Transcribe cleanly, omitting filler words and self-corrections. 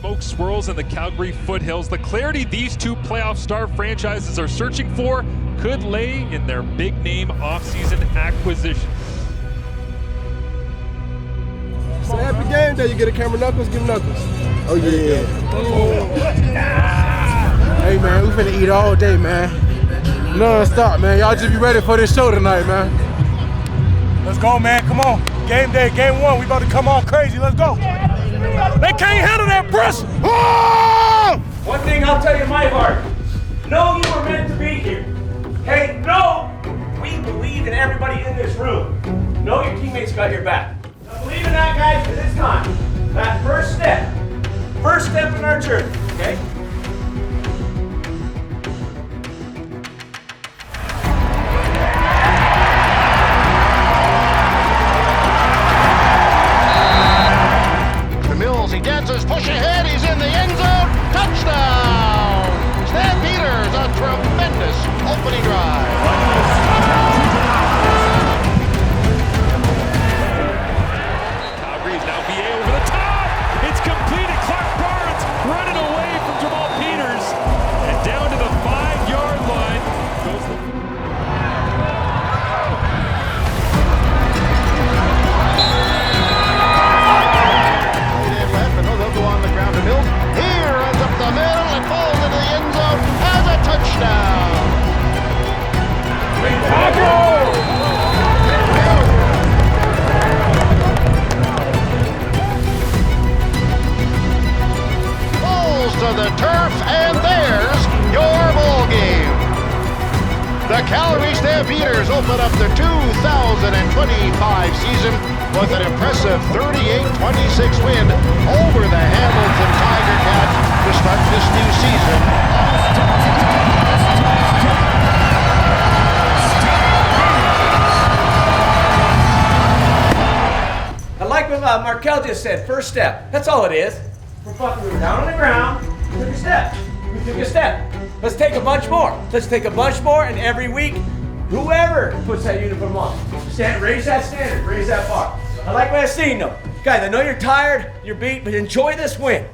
smoke swirls in the Calgary foothills, the clarity these two playoff star franchises are searching for could lay in their big-name offseason acquisitions. So happy game day, you get a camera knuckles, give knuckles. Oh yeah. Hey man, we finna eat all day, man. Non-stop, man. Y'all just be ready for this show tonight, man. Let's go, man. Come on. Game day, game one. We about to come all crazy. Let's go. They can't handle that pressure. Oh! One thing I'll tell you, my heart. Know you were meant to be here. Hey, know we believe in everybody in this room. Know your teammates got your back. Now believe in that, guys, because it's time. That first step in our journey, okay? He dances, push ahead, he's in the end zone, touchdown! Stampeders, a tremendous opening drive. Calgary is now VA over the top. It's completed. Clark Barnes running away from Jamal Peters. And down to the 5-yard line goes the... On the ground to Mills. He runs up the middle and falls into the end zone as a touchdown. Falls to the turf, and there's your ball game. The Calgary Stampeders open up the 2025 season with an impressive 38-26 win over the Hamilton Tiger Cats to start this new season. I like what Markel just said, first step. That's all it is. We were down on the ground, we took a step. We took a step. Let's take a bunch more. Let's take a bunch more, and every week, whoever puts that uniform on, raise that standard, raise that bar. I like what I've seen though. Guys, I know you're tired, you're beat, but enjoy this win.